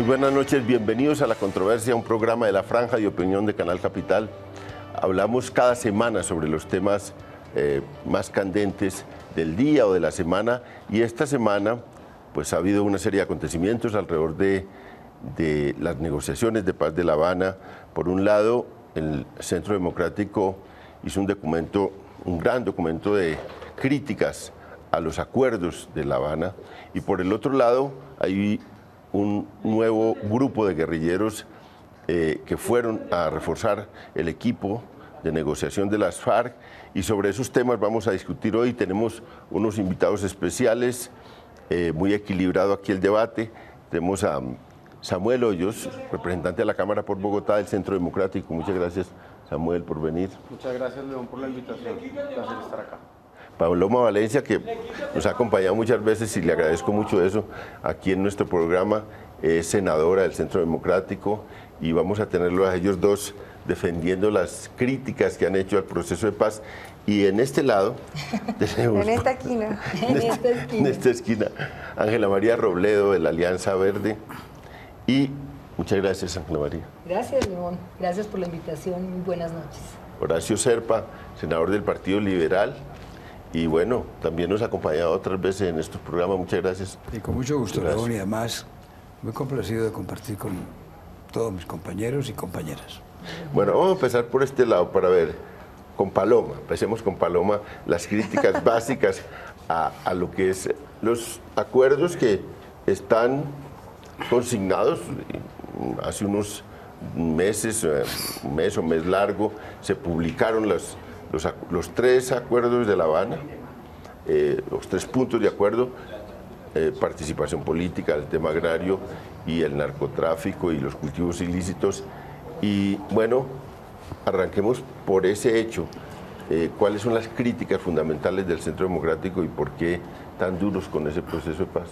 Muy buenas noches, bienvenidos a La Controversia, un programa de la Franja de Opinión de Canal Capital. Hablamos cada semana sobre los temas más candentes del día o de la semana, y esta semana pues ha habido una serie de acontecimientos alrededor de las negociaciones de paz de La Habana. Por un lado, el Centro Democrático hizo un gran documento de críticas a los acuerdos de La Habana, y por el otro lado hay un nuevo grupo de guerrilleros que fueron a reforzar el equipo de negociación de las FARC, y sobre esos temas vamos a discutir hoy. Tenemos unos invitados especiales, muy equilibrado aquí el debate. Tenemos a Samuel Hoyos, representante de la Cámara por Bogotá del Centro Democrático. Muchas gracias, Samuel, por venir. Muchas gracias, León, por la invitación. Un placer estar acá. Paloma Valencia, que nos ha acompañado muchas veces y le agradezco mucho eso aquí en nuestro programa, es senadora del Centro Democrático, y vamos a tenerlo a ellos dos defendiendo las críticas que han hecho al proceso de paz. Y en este lado tenemos, en esta esquina, Ángela María Robledo de la Alianza Verde. Y muchas gracias, Ángela María. Gracias, León. Gracias por la invitación. Muy buenas noches. Horacio Serpa, senador del Partido Liberal. Y bueno, también nos ha acompañado otras veces en estos programas. Muchas gracias. Y con mucho gusto, León, y además muy complacido de compartir con todos mis compañeros y compañeras. Bueno, vamos a empezar por este lado para ver, con Paloma. Empecemos con Paloma, las críticas básicas a lo que es los acuerdos que están consignados. Hace unos meses, un mes o mes largo, se publicaron los tres acuerdos de La Habana, los 3 puntos de acuerdo: participación política, el tema agrario y el narcotráfico y los cultivos ilícitos. Y bueno, arranquemos por ese hecho. ¿Cuáles son las críticas fundamentales del Centro Democrático y por qué tan duros con ese proceso de paz?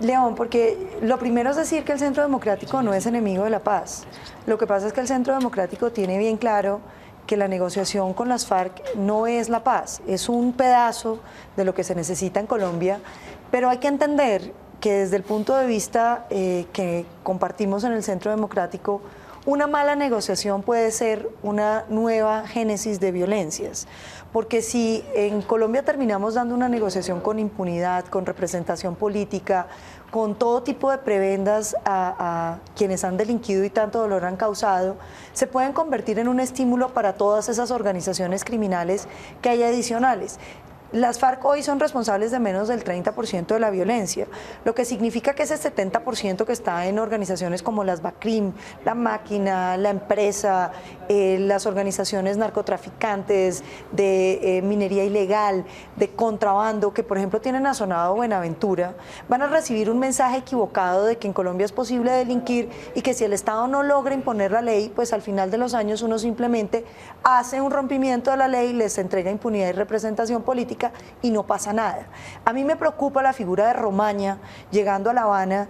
León, porque lo primero es decir que el Centro Democrático no es enemigo de la paz. Lo que pasa es que el Centro Democrático tiene bien claro que la negociación con las FARC no es la paz, es un pedazo de lo que se necesita en Colombia, pero hay que entender que desde el punto de vista que compartimos en el Centro Democrático, una mala negociación puede ser una nueva génesis de violencias, porque si en Colombia terminamos dando una negociación con impunidad, con representación política, con todo tipo de prebendas a quienes han delinquido y tanto dolor han causado, se pueden convertir en un estímulo para todas esas organizaciones criminales que hay adicionales. Las FARC hoy son responsables de menos del 30% de la violencia, lo que significa que ese 70% que está en organizaciones como las BACRIM, la Máquina, la Empresa, las organizaciones narcotraficantes, de minería ilegal, de contrabando, que por ejemplo tienen asonado Buenaventura, van a recibir un mensaje equivocado de que en Colombia es posible delinquir y que si el Estado no logra imponer la ley, pues al final de los años uno simplemente hace un rompimiento de la ley, les entrega impunidad y representación política y no pasa nada. A mí me preocupa la figura de Romaña llegando a La Habana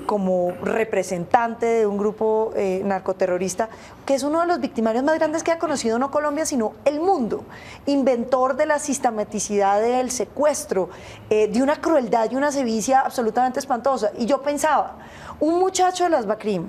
como representante de un grupo narcoterrorista, que es uno de los victimarios más grandes que ha conocido no Colombia, sino el mundo. Inventor de la sistematicidad del secuestro, de una crueldad y una sevicia absolutamente espantosa. Y yo pensaba, un muchacho de las BACRIM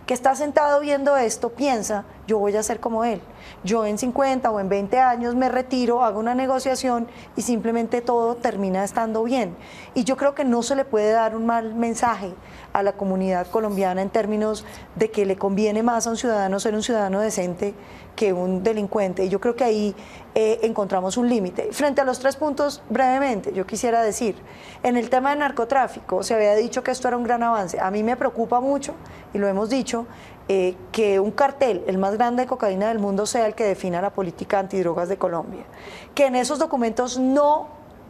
que está sentado viendo esto, piensa, yo voy a ser como él. Yo en 50 o en 20 años me retiro, hago una negociación y simplemente todo termina estando bien. Y yo creo que no se le puede dar un mal mensaje a la comunidad colombiana en términos de que le conviene más a un ciudadano ser un ciudadano decente que un delincuente. Y yo creo que ahí encontramos un límite. Frente a los 3 puntos, brevemente, yo quisiera decir, en el tema de narcotráfico se había dicho que esto era un gran avance. A mí me preocupa mucho, y lo hemos dicho, que un cartel, el más grande de cocaína del mundo, sea el que defina la política antidrogas de Colombia. Que en esos documentos no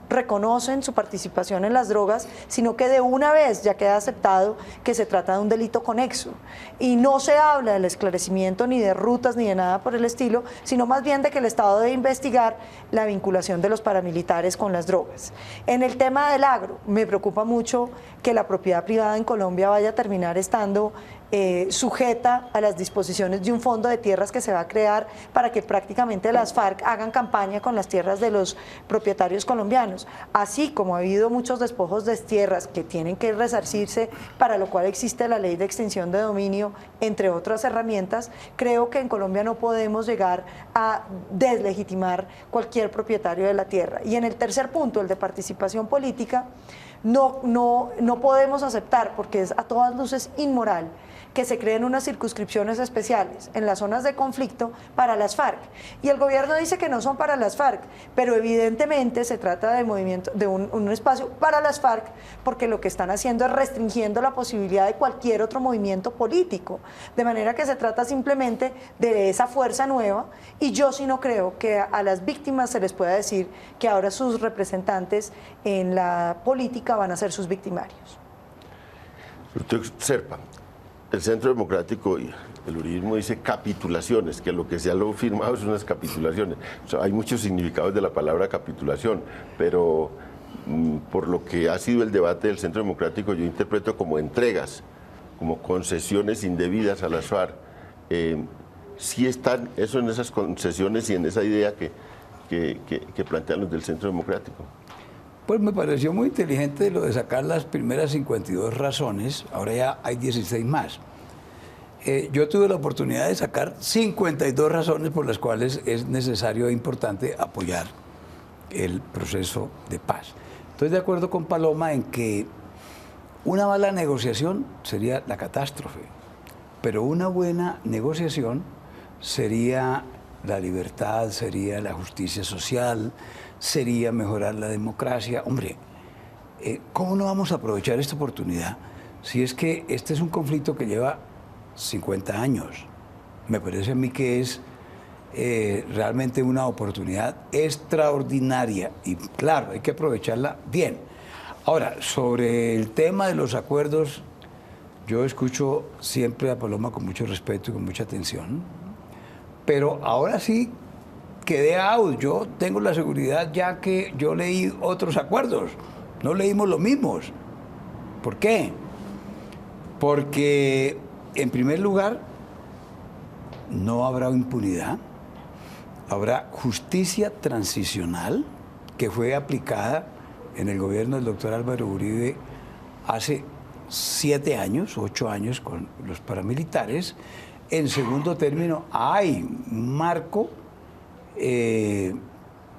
reconocen su participación en las drogas, sino que de una vez ya queda aceptado que se trata de un delito conexo. Y no se habla del esclarecimiento ni de rutas ni de nada por el estilo, sino más bien de que el Estado debe investigar la vinculación de los paramilitares con las drogas. En el tema del agro, me preocupa mucho que la propiedad privada en Colombia vaya a terminar estando sujeta a las disposiciones de un fondo de tierras que se va a crear para que prácticamente las FARC hagan campaña con las tierras de los propietarios colombianos. colombianos, así como ha habido muchos despojos de tierras que tienen que resarcirse, para lo cual existe la ley de extinción de dominio, entre otras herramientas, creo que en Colombia no podemos llegar a deslegitimar cualquier propietario de la tierra. Y en el tercer punto, el de participación política, no podemos aceptar, porque es a todas luces inmoral, que se creen unas circunscripciones especiales en las zonas de conflicto para las FARC. Y el gobierno dice que no son para las FARC, pero evidentemente se trata de movimiento, de un espacio para las FARC, porque lo que están haciendo es restringiendo la posibilidad de cualquier otro movimiento político. De manera que se trata simplemente de esa fuerza nueva, y yo sí no creo que a las víctimas se les pueda decir que ahora sus representantes en la política van a ser sus victimarios. Doctor Serpa, el Centro Democrático y el uribismo dice capitulaciones, que lo que se ha firmado son unas capitulaciones. O sea, hay muchos significados de la palabra capitulación, pero por lo que ha sido el debate del Centro Democrático, yo interpreto como entregas, como concesiones indebidas a las FARC. ¿Sí están eso en esas concesiones y en esa idea que plantean los del Centro Democrático? Pues me pareció muy inteligente lo de sacar las primeras 52 razones, ahora ya hay 16 más. Yo tuve la oportunidad de sacar 52 razones por las cuales es necesario e importante apoyar el proceso de paz. Estoy de acuerdo con Paloma en que una mala negociación sería la catástrofe, pero una buena negociación sería la libertad, sería la justicia social, sería mejorar la democracia. Hombre, ¿cómo no vamos a aprovechar esta oportunidad si es que este es un conflicto que lleva 50 años? Me parece a mí que es realmente una oportunidad extraordinaria y claro, hay que aprovecharla bien. Ahora, sobre el tema de los acuerdos, yo escucho siempre a Paloma con mucho respeto y con mucha atención, pero ahora sí quedé out. Yo tengo la seguridad ya que yo leí otros acuerdos, no leímos los mismos. ¿Por qué? Porque, en primer lugar, no habrá impunidad, habrá justicia transicional que fue aplicada en el gobierno del doctor Álvaro Uribe hace 7 años, 8 años con los paramilitares. En segundo término, hay un marco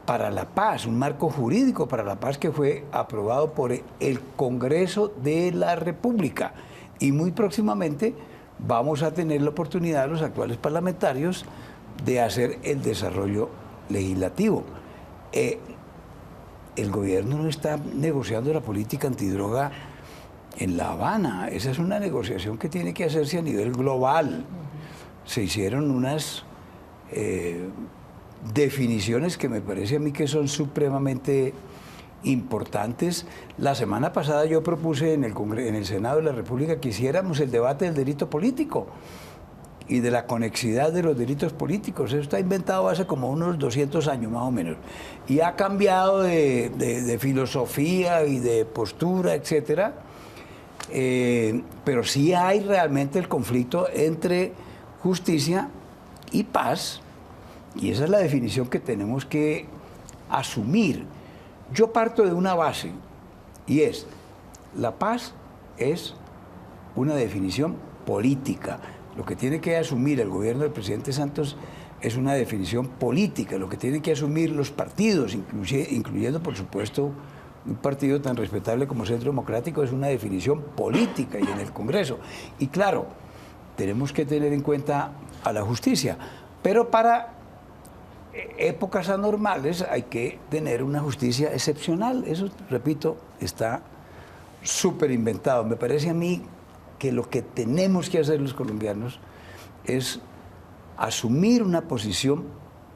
para la paz, un marco jurídico para la paz que fue aprobado por el Congreso de la República. Y muy próximamente vamos a tener la oportunidad, los actuales parlamentarios, de hacer el desarrollo legislativo. El gobierno no está negociando la política antidroga en La Habana. Esa es una negociación que tiene que hacerse a nivel global. Se hicieron unas definiciones que me parece a mí que son supremamente importantes. La semana pasada yo propuse en el Senado de la República que hiciéramos el debate del delito político y de la conexidad de los delitos políticos. Eso está inventado hace como unos 200 años más o menos y ha cambiado de filosofía y de postura, etcétera. Pero sí hay realmente el conflicto entre justicia y paz, y esa es la definición que tenemos que asumir. Yo parto de una base, y es, la paz es una definición política. Lo que tiene que asumir el gobierno del presidente Santos es una definición política, lo que tienen que asumir los partidos, incluyendo por supuesto un partido tan respetable como Centro Democrático, es una definición política y en el Congreso. Y claro, tenemos que tener en cuenta a la justicia, pero para épocas anormales hay que tener una justicia excepcional. Eso, repito, está súper inventado. Me parece a mí que lo que tenemos que hacer los colombianos es asumir una posición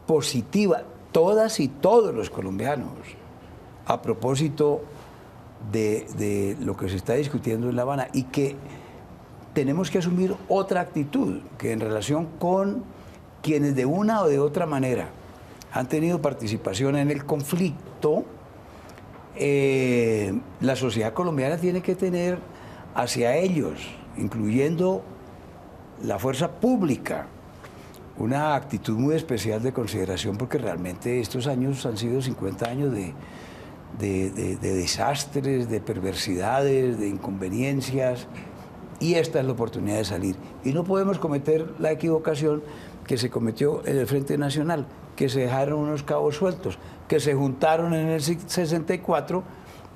positiva, todas y todos los colombianos, a propósito de lo que se está discutiendo en La Habana, y que tenemos que asumir otra actitud, que en relación con quienes de una o de otra manera han tenido participación en el conflicto, la sociedad colombiana tiene que tener hacia ellos, incluyendo la fuerza pública, una actitud muy especial de consideración, porque realmente estos años han sido 50 años de desastres, de perversidades, de inconveniencias, y esta es la oportunidad de salir. Y no podemos cometer la equivocación que se cometió en el Frente Nacional, que se dejaron unos cabos sueltos, que se juntaron en el 64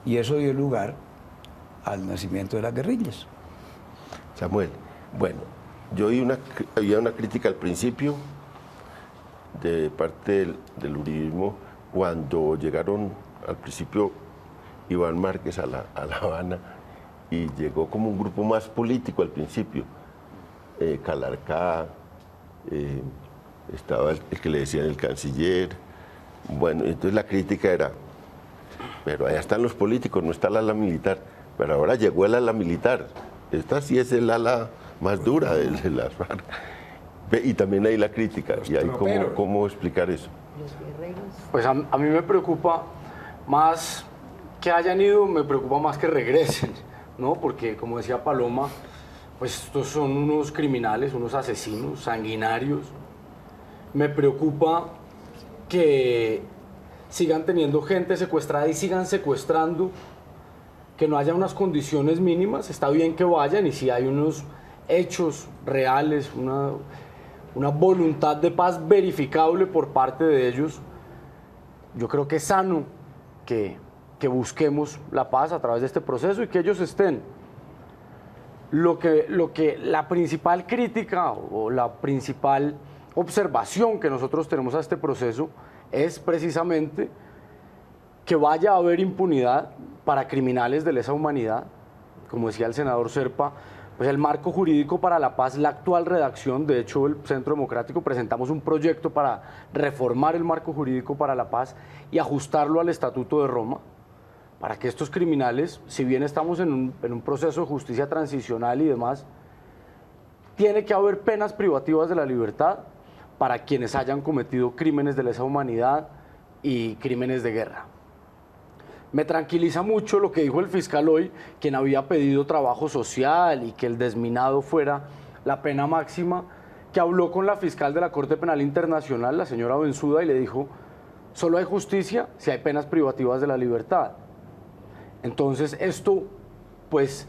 y eso dio lugar al nacimiento de las guerrillas. Samuel, bueno, yo había una crítica al principio de parte del uribismo cuando llegaron al principio Iván Márquez a La Habana y llegó como un grupo más político al principio. Calarcá, estaba el que le decían el canciller. Bueno, entonces la crítica era, pero allá están los políticos, no está el ala militar. Pero ahora llegó el ala militar. Esta sí es el ala más dura de las FARC. Y también hay la crítica. Y hay cómo explicar eso. Pues a mí me preocupa más que hayan ido, me preocupa más que regresen, ¿no? Porque, como decía Paloma, pues estos son unos criminales, unos asesinos, sanguinarios. Me preocupa que sigan teniendo gente secuestrada y sigan secuestrando, que no haya unas condiciones mínimas. Está bien que vayan y si hay unos hechos reales, una voluntad de paz verificable por parte de ellos, yo creo que es sano que busquemos la paz a través de este proceso y que ellos estén. La principal crítica o la principal observación que nosotros tenemos a este proceso es precisamente que vaya a haber impunidad para criminales de lesa humanidad. Como decía el senador Serpa, pues el marco jurídico para la paz, la actual redacción, de hecho el Centro Democrático presentamos un proyecto para reformar el marco jurídico para la paz y ajustarlo al Estatuto de Roma, para que estos criminales, si bien estamos en un proceso de justicia transicional y demás, tiene que haber penas privativas de la libertad para quienes hayan cometido crímenes de lesa humanidad y crímenes de guerra. Me tranquiliza mucho lo que dijo el fiscal hoy, quien había pedido trabajo social y que el desminado fuera la pena máxima, que habló con la fiscal de la Corte Penal Internacional, la señora Bensuda, y le dijo, solo hay justicia si hay penas privativas de la libertad. Entonces esto, pues,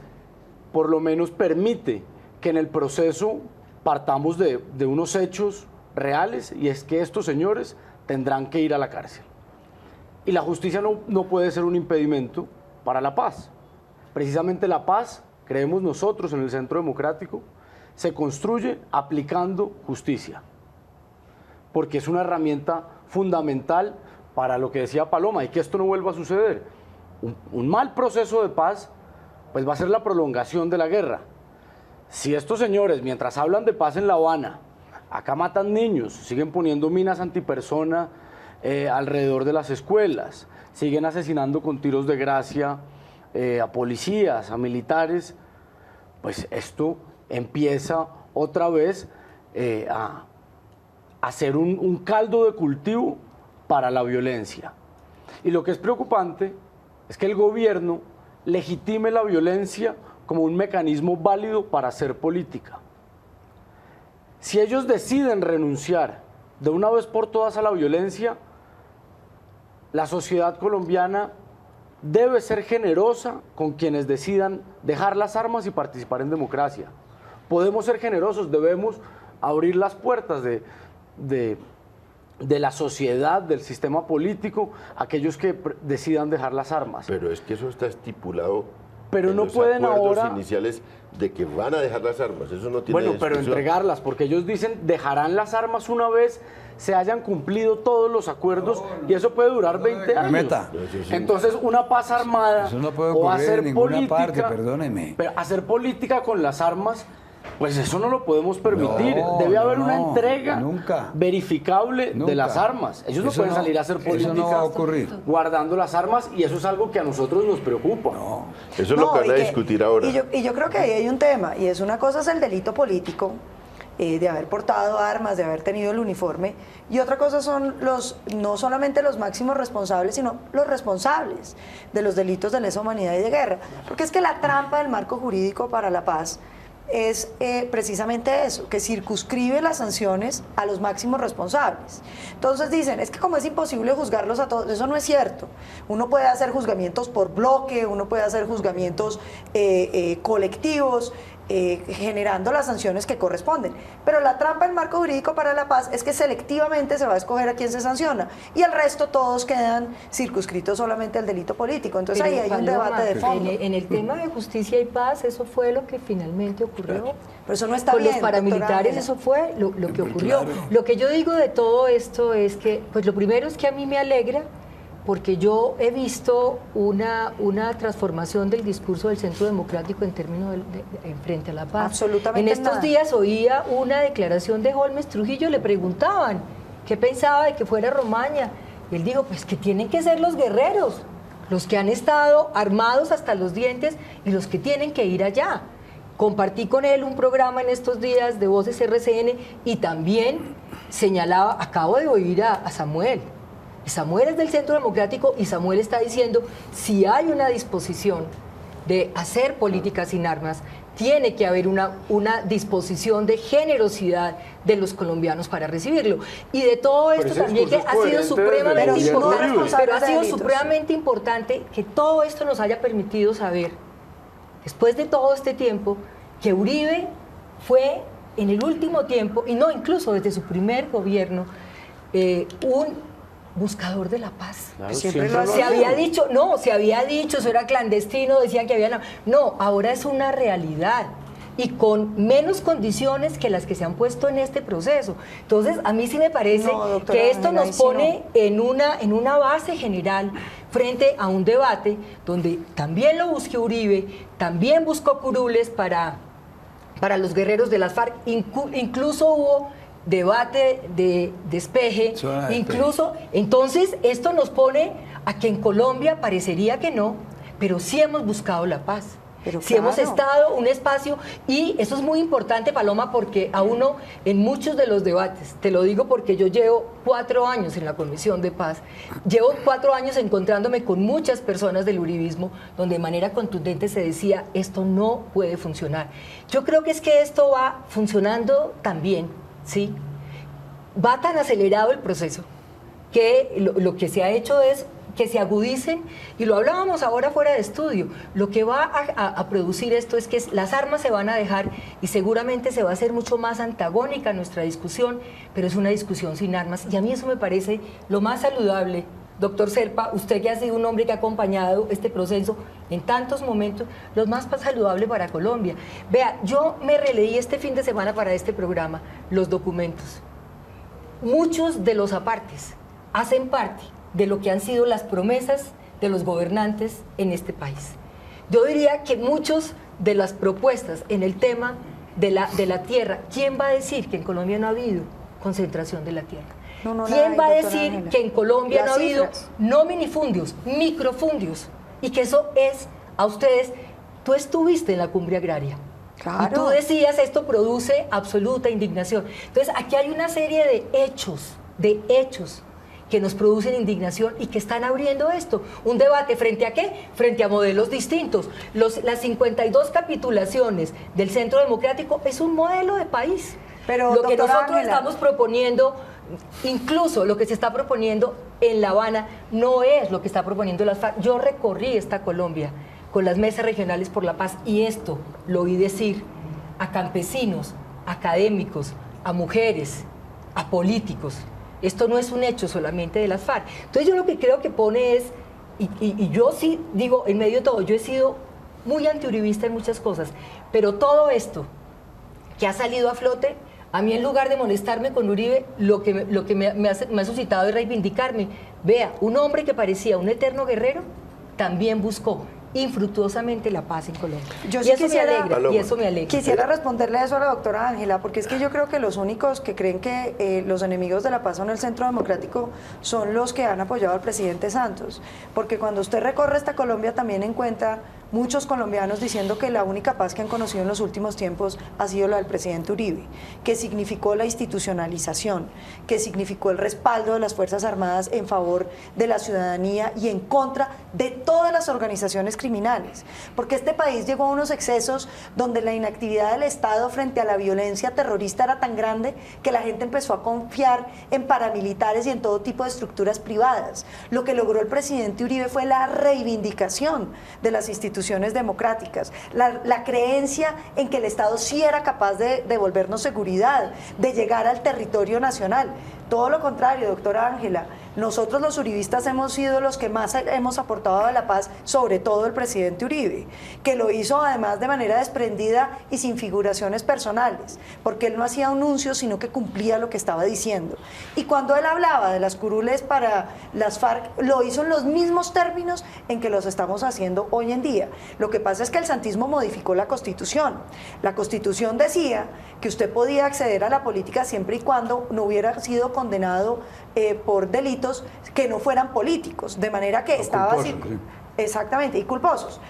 por lo menos permite que en el proceso partamos de unos hechos reales, y es que estos señores tendrán que ir a la cárcel. Y la justicia no puede ser un impedimento para la paz. Precisamente la paz, creemos nosotros en el Centro Democrático, se construye aplicando justicia, porque es una herramienta fundamental para lo que decía Paloma, y que esto no vuelva a suceder. Un mal proceso de paz, pues va a ser la prolongación de la guerra. Si estos señores, mientras hablan de paz en La Habana, acá matan niños, siguen poniendo minas antipersona alrededor de las escuelas, siguen asesinando con tiros de gracia a policías, a militares, pues esto empieza otra vez a ser un caldo de cultivo para la violencia. Y lo que es preocupante es que el gobierno legitime la violencia como un mecanismo válido para hacer política. Si ellos deciden renunciar de una vez por todas a la violencia, la sociedad colombiana debe ser generosa con quienes decidan dejar las armas y participar en democracia. Podemos ser generosos, debemos abrir las puertas de la sociedad, del sistema político, a aquellos que decidan dejar las armas. Pero es que eso está estipulado. Pero en no los pueden acuerdos ahora iniciales de que van a dejar las armas. Eso no tiene Bueno, pero discusión. entregarlas, porque ellos dicen dejarán las armas una vez se hayan cumplido todos los acuerdos, y eso puede durar 20 años. Meta. Entonces, una paz armada Eso no puede o ocurrir hacer en ninguna política, parte, perdóneme. pero hacer política con las armas, pues eso no lo podemos permitir. No, Debe haber no, una entrega nunca. verificable Nunca. de las armas. Ellos no Eso pueden salir a hacer política eso no va a ocurrir. guardando las armas, y eso es algo que a nosotros nos preocupa. No. Eso es lo que van a y discutir ahora. Y yo creo que ahí hay un tema, y es una cosa es el delito político, de haber portado armas, de haber tenido el uniforme, y otra cosa son no solamente los máximos responsables, sino los responsables de los delitos de lesa humanidad y de guerra. Porque es que la trampa del marco jurídico para la paz es precisamente eso, que circunscribe las sanciones a los máximos responsables. Entonces dicen, es que como es imposible juzgarlos a todos, eso no es cierto. Uno puede hacer juzgamientos por bloque, uno puede hacer juzgamientos colectivos, generando las sanciones que corresponden. Pero la trampa del marco jurídico para la paz es que selectivamente se va a escoger a quién se sanciona y el resto todos quedan circunscritos solamente al delito político. Entonces Pero, ahí hay un Paloma, debate de fondo. En el tema de justicia y paz, eso fue lo que finalmente ocurrió. Pero eso no está Con bien, los paramilitares, doctora eso fue lo que ocurrió. Claro. Lo que yo digo de todo esto es que, pues lo primero es que a mí me alegra, porque yo he visto una transformación del discurso del Centro Democrático en términos en frente a la paz. Absolutamente En estos nada. días oía una declaración de Holmes Trujillo, le preguntaban qué pensaba de que fuera Romaña. Y él dijo, pues que tienen que ser los guerreros, los que han estado armados hasta los dientes y los que tienen que ir allá. Compartí con él un programa en estos días de Voces RCN y también señalaba, acabo de oír a Samuel. Samuel es del Centro Democrático y Samuel está diciendo, si hay una disposición de hacer política sin armas, tiene que haber una disposición de generosidad de los colombianos para recibirlo. Y de todo esto ese también que discurso ha es sido coherente desde el supremamente gobierno libre. importante, pero ha sido Delitos. supremamente importante que todo esto nos haya permitido saber, después de todo este tiempo, que Uribe fue en el último tiempo, y no incluso desde su primer gobierno, un buscador de la paz. Claro, Siempre siempre lo Se ha había dicho, no, se había dicho, eso era clandestino, decían que había... No, ahora es una realidad y con menos condiciones que las que se han puesto en este proceso. Entonces, a mí sí me parece No, doctora que esto Ángela, ahí nos sí pone en una base general frente a un debate donde también lo buscó Uribe, también buscó curules para los guerreros de las FARC, incluso hubo debate de despeje, Zona de incluso, entonces esto nos pone a que en Colombia parecería que no, pero sí hemos buscado la paz. Pero Sí hemos claro. estado un espacio, y eso es muy importante, Paloma, porque a uno en muchos de los debates, te lo digo porque yo llevo 4 años en la Comisión de Paz, llevo 4 años encontrándome con muchas personas del uribismo, donde de manera contundente se decía, esto no puede funcionar. Yo creo que es que esto va funcionando también, ¿sí? Va tan acelerado el proceso que lo que se ha hecho es que se agudicen, y lo hablábamos ahora fuera de estudio, lo que va a producir esto es que las armas se van a dejar y seguramente se va a hacer mucho más antagónica nuestra discusión, pero es una discusión sin armas, y a mí eso me parece lo más saludable. Doctor Serpa, usted que ha sido un hombre que ha acompañado este proceso en tantos momentos, lo más saludable para Colombia. Vea, yo me releí este fin de semana para este programa los documentos. Muchos de los apartes hacen parte de lo que han sido las promesas de los gobernantes en este país. Yo diría que muchas de las propuestas en el tema de la tierra, ¿quién va a decir que en Colombia no ha habido concentración de la tierra? No, no la ¿Quién hay, va a doctora decir Ángela. que en Colombia Las no ha habido cifras. no minifundios, microfundios? Y que eso es a ustedes, tú estuviste en la cumbre agraria. Claro. Y tú decías, esto produce absoluta indignación. Entonces, aquí hay una serie de hechos que nos producen indignación y que están abriendo esto. Un debate ¿frente a qué? Frente a modelos distintos. Las 52 capitulaciones del Centro Democrático es un modelo de país. Pero, lo que doctora nosotros Ángela, estamos proponiendo, incluso lo que se está proponiendo en La Habana, no es lo que está proponiendo las FARC. Yo recorrí esta Colombia con las mesas regionales por la paz y esto lo oí decir a campesinos, académicos, a mujeres, a políticos. Esto no es un hecho solamente de las FARC. Entonces yo lo que creo que pone es, y yo sí digo, en medio de todo, yo he sido muy antiuribista en muchas cosas, pero todo esto que ha salido a flote, a mí en lugar de molestarme con Uribe, lo que me ha suscitado es reivindicarme. Vea, un hombre que parecía un eterno guerrero, también buscó infructuosamente la paz en Colombia. Yo y sí eso quisiera- me alegra, Paloma. y eso me alegra. Quisiera responderle eso a la doctora Ángela, porque es que yo creo que los únicos que creen que los enemigos de la paz son el Centro Democrático son los que han apoyado al presidente Santos, porque cuando usted recorre esta Colombia también encuentra muchos colombianos diciendo que la única paz que han conocido en los últimos tiempos ha sido la del presidente Uribe, que significó la institucionalización, que significó el respaldo de las Fuerzas Armadas en favor de la ciudadanía y en contra de todas las organizaciones criminales. Porque este país llegó a unos excesos donde la inactividad del Estado frente a la violencia terrorista era tan grande que la gente empezó a confiar en paramilitares y en todo tipo de estructuras privadas. Lo que logró el presidente Uribe fue la reivindicación de las instituciones democráticas, la creencia en que el Estado sí era capaz de devolvernos seguridad, de llegar al territorio nacional. Todo lo contrario, doctora Ángela, nosotros los uribistas hemos sido los que más hemos aportado a la paz, sobre todo el presidente Uribe, que lo hizo además de manera desprendida y sin figuraciones personales, porque él no hacía anuncios, sino que cumplía lo que estaba diciendo. Y cuando él hablaba de las curules para las FARC, lo hizo en los mismos términos en que los estamos haciendo hoy en día. Lo que pasa es que el santismo modificó la Constitución. La Constitución decía que usted podía acceder a la política siempre y cuando no hubiera sido condenado por delitos que no fueran políticos, de manera que estaba así. Sí. Exactamente, y culposos.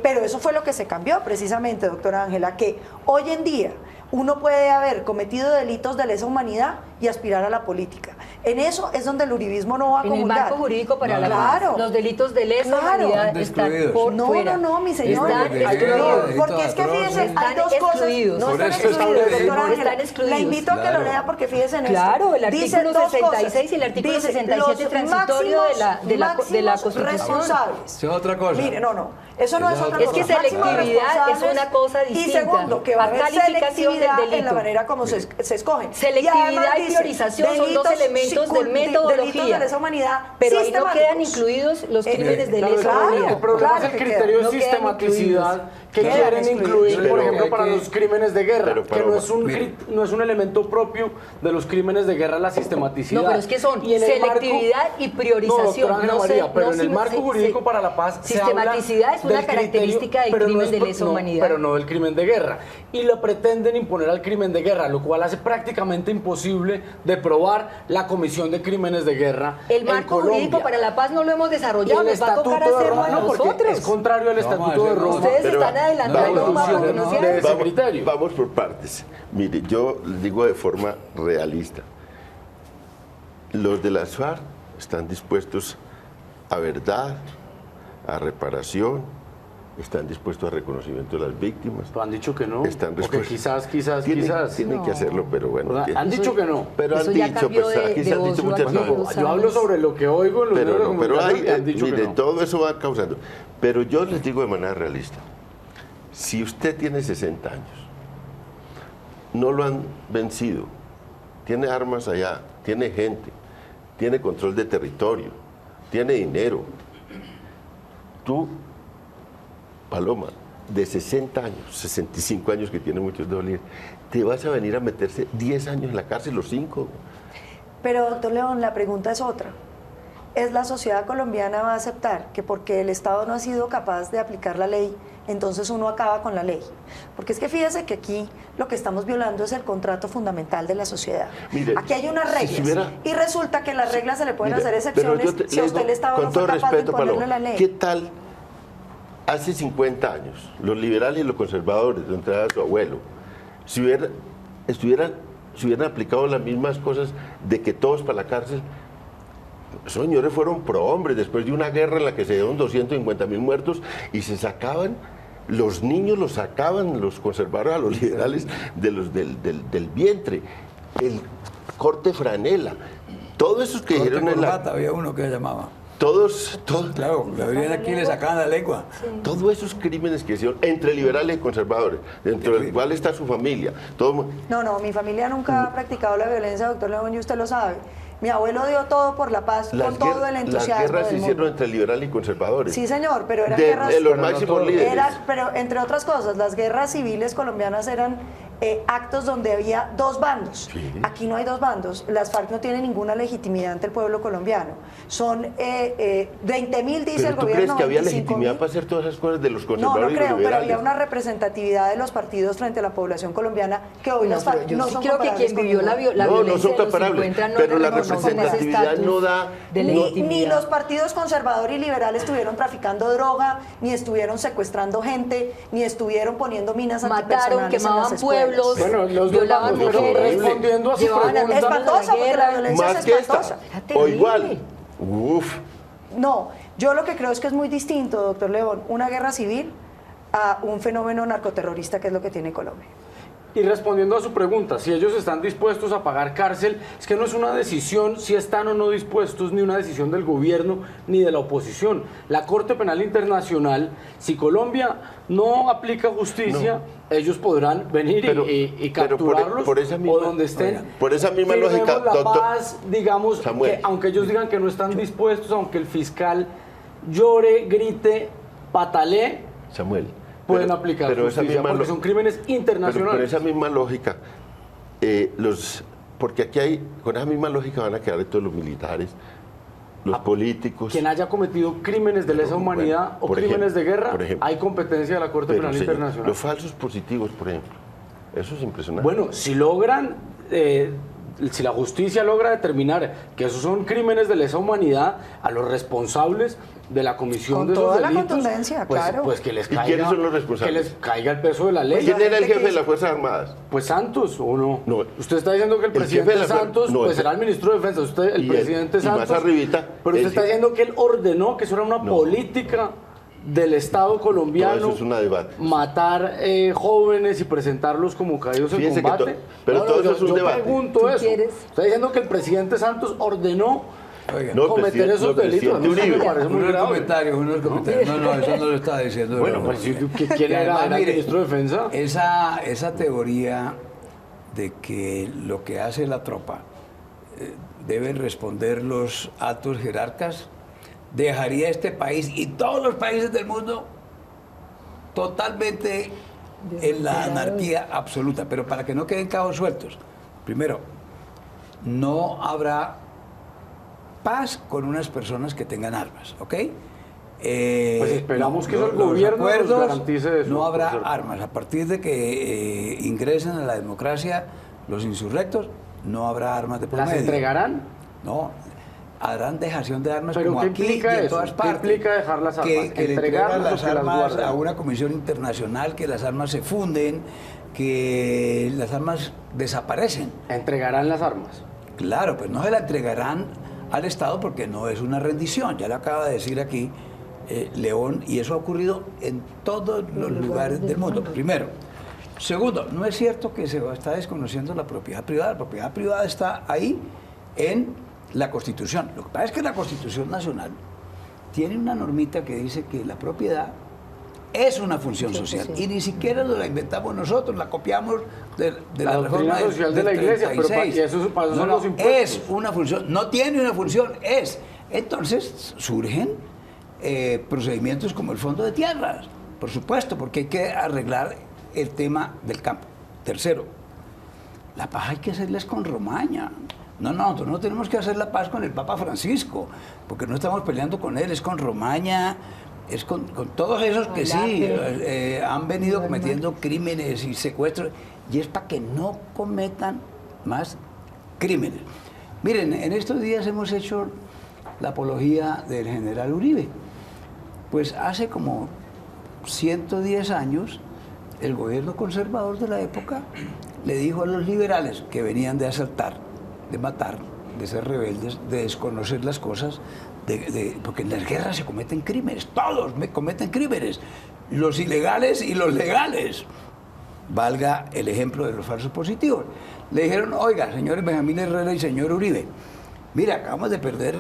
Pero eso fue lo que se cambió precisamente, doctora Ángela, que hoy en día uno puede haber cometido delitos de lesa humanidad y aspirar a la política. En eso es donde el uribismo no va a comulgar. En el marco jurídico para la paz, los delitos de lesa humanidad están por fuera. No, mi señor. Están excluidos. Porque es que fíjese, hay dos cosas. No están excluidos, doctora Ángela. La invito a que lo lea porque fíjese en esto. Claro, el artículo 66 y el artículo 67 transitorio de la Constitución. Responsables. Eso es otra cosa. Mire, no. Eso no es otra cosa. Es que selectividad es una cosa distinta. Y segundo, que va a haber selectividad en la manera como se escogen. Selectividad y priorización son dos elementos de metodología. Delitos de lesa humanidad, pero ahí no quedan incluidos los crímenes de lesa humanidad. El problema es el criterio de sistematicidad que quieren incluir, por ejemplo, para los crímenes de guerra, que no es un elemento propio de los crímenes de guerra la sistematicidad. No, pero es que son selectividad y priorización. Pero en el marco jurídico para la paz sistematicidad es una característica del crimen de lesa humanidad. Pero no del crimen de guerra. Y lo pretenden imponer al crimen de guerra, lo cual hace prácticamente imposible de probar la comisión de crímenes de guerra en Colombia. El marco jurídico para la paz no lo hemos desarrollado, nos va a tocar hacerlo a nosotros. Es contrario al Estatuto de Roma. Ustedes están adelantando un mapa que no sea ese criterio. Vamos por partes. Mire, yo les digo de forma realista. Los de las FARC están dispuestos a verdad, a reparación, están dispuestos a reconocimiento de las víctimas. Pero han dicho que no. Están porque quizás. Tienen que hacerlo, pero bueno. Han dicho que no. Pero han dicho, pues aquí se han dicho muchas cosas. Yo hablo sobre lo que oigo en los medios de comunicación que han dicho mire, que no. todo eso va causando. Pero yo les digo de manera realista, si usted tiene 60 años, no lo han vencido, tiene armas allá, tiene gente, tiene control de territorio, tiene dinero, tú, Paloma, de 60 años, 65 años que tiene muchos dólares, te vas a venir a meterse 10 años en la cárcel, los 5. Pero, doctor León, la pregunta es otra. ¿Es la sociedad colombiana va a aceptar que porque el Estado no ha sido capaz de aplicar la ley, entonces uno acaba con la ley? Porque es que fíjese que aquí lo que estamos violando es el contrato fundamental de la sociedad. Mire, aquí hay unas reglas si hubiera, y resulta que en las reglas se le pueden mire, hacer excepciones si a usted el Estado no fue capaz de imponerle la ley. ¿Qué tal hace 50 años los liberales y los conservadores, donde entraba su abuelo, si hubieran aplicado las mismas cosas de que todos para la cárcel? Esos señores fueron prohombres después de una guerra en la que se dieron 250.000 muertos y se sacaban, los niños los sacaban, los conservadores a los liberales del vientre, el corte franela, todos esos que dijeron en la... Había uno que se llamaba. Todos. Claro, le abrían aquí y le sacaban la lengua. Sí. Todos esos crímenes que hicieron entre liberales y conservadores, dentro del cual está su familia. No, mi familia nunca ha practicado la violencia, doctor León, y usted lo sabe. Mi abuelo dio todo por la paz, con todo el entusiasmo. Las guerras se del hicieron mundo. entre liberales y conservadores. Sí, señor, pero eran guerras... De los máximos líderes. Pero, entre otras cosas, las guerras civiles colombianas eran actos donde había dos bandos. Sí. Aquí no hay dos bandos. Las FARC no tienen ninguna legitimidad ante el pueblo colombiano. Son 20.000, dice ¿Pero el tú gobierno. crees que había 25.000. legitimidad para hacer todas esas cosas de los No, conservadores no y creo, los pero liberales? había una representatividad de los partidos frente a la población colombiana que hoy No, las pero FARC yo no sí son creo que comparables quien con vivió la ninguna. No, no violencia son de los comparables, 50 no pero la reconoce ese representatividad estatus no da... de Ni legitimidad. los partidos conservador y liberal estuvieron traficando droga, ni estuvieron secuestrando gente, ni estuvieron poniendo minas Mataron, antipersonales en quemaban las escuelas. pueblos, Bueno, los violaban dos bandos, pero mujeres, respondiendo a su llevaban a los pregunta. niños a Espantosa, porque la guerra. violencia Más es que esta, espantosa. Era o terrible. igual. Uf. No, yo lo que creo es que es muy distinto, doctor León, una guerra civil a un fenómeno narcoterrorista que es lo que tiene Colombia. Y respondiendo a su pregunta, si ellos están dispuestos a pagar cárcel, es que no es una decisión si están o no dispuestos, ni una decisión del gobierno ni de la oposición. La Corte Penal Internacional, si Colombia no aplica justicia, ellos podrán venir Pero- y pero capturarlos por esa misma- o donde estén. por esa misma Firmemos lógica, la doctor paz, digamos, Samuel. que aunque ellos digan que no están dispuestos, aunque el fiscal llore, grite, patalee, Samuel. pueden pero- aplicar pero esa justicia, misma porque lo- son crímenes Pero con internacionales. esa misma lógica, porque aquí hay, con esa misma lógica van a quedar todos los militares, los políticos. Quien haya cometido crímenes de lesa Bueno, humanidad o por crímenes ejemplo, de guerra, por ejemplo. hay competencia de la Corte Pero, Penal señor, Internacional. los falsos positivos, por ejemplo. Eso es impresionante. Bueno, si logran, si la justicia logra determinar que esos son crímenes de lesa humanidad, a los responsables de la comisión Con de esos toda la delitos, contundencia, pues, claro. pues que les ¿Y caiga, quiénes son los responsables? que les caiga el peso de la ley. ¿Quién era el gente jefe que de las Fuerzas Armadas? Pues Santos, ¿o no? No. Usted está diciendo que el El jefe presidente de la fuer- Santos, no, pues el- será el ministro de Defensa, usted, el y presidente y más Santos. arribita, pero usted el está je- diciendo que él ordenó que eso era una No. política del Estado colombiano. Todo eso es una debate. Matar jóvenes y presentarlos como caídos en Fíjese que combate. pero todo eso yo, es un yo debate. pregunto ¿Tú eso. quieres? Está diciendo que el presidente Santos ordenó Oiga, No, cometer presidente- esos no, delitos. A mí presidente eso me Uribe. parece muy unos grave. comentarios, unos comentarios. No, eso no lo estaba diciendo. Bueno, no, pues no. ¿quién Y era? además, ¿Era el mire, ministro de Defensa? Esa teoría de que lo que hace la tropa deben responder los altos jerarcas, dejaría este país y todos los países del mundo totalmente en la anarquía absoluta. Pero para que no queden cabos sueltos, primero, no habrá paz con unas personas que tengan armas, ¿ok? Pues esperamos que los el gobierno nos acuerdos, garantice eso, no habrá por cierto. armas. A partir de que ingresen a la democracia los insurrectos, no habrá armas de por ¿Las medio. entregarán? No, harán dejación de armas ¿Pero como qué aquí implica y en eso? todas ¿Qué partes. implica dejar las armas? Que le entregan ¿Entregarlas las o que las armas guarden? a una comisión internacional, que las armas se funden, que las armas desaparecen. ¿Entregarán las armas? Claro, pues no se la entregarán al Estado porque no es una rendición. Ya lo acaba de decir aquí León, y eso ha ocurrido en todos los lugares del mundo. Primero. Segundo, no es cierto que se está desconociendo la propiedad privada. La propiedad privada está ahí en la Constitución. Lo que pasa es que la Constitución Nacional tiene una normita que dice que la propiedad es una función social. Y ni siquiera la inventamos nosotros, la copiamos de La la doctrina reforma social de del la Iglesia, pero 36. y eso, para eso No, son no, los impuestos. es una función, no tiene una función, es. Entonces surgen procedimientos como el Fondo de Tierras, por supuesto, porque hay que arreglar el tema del campo. Tercero, la paz hay que hacerles con romaña. No, nosotros no tenemos que hacer la paz con el Papa Francisco, porque no estamos peleando con él, es con romaña, es con todos esos que sí han venido cometiendo crímenes y secuestros, y es para que no cometan más crímenes. Miren, en estos días hemos hecho la apología del general Uribe. Pues hace como 110 años, el gobierno conservador de la época le dijo a los liberales que venían de asaltar, de matar, de ser rebeldes, de desconocer las cosas, porque en las guerras se cometen crímenes, todos cometen crímenes, los ilegales y los legales. Valga el ejemplo de los falsos positivos. Le dijeron, oiga, señores Benjamín Herrera y señor Uribe, mira, acabamos de perder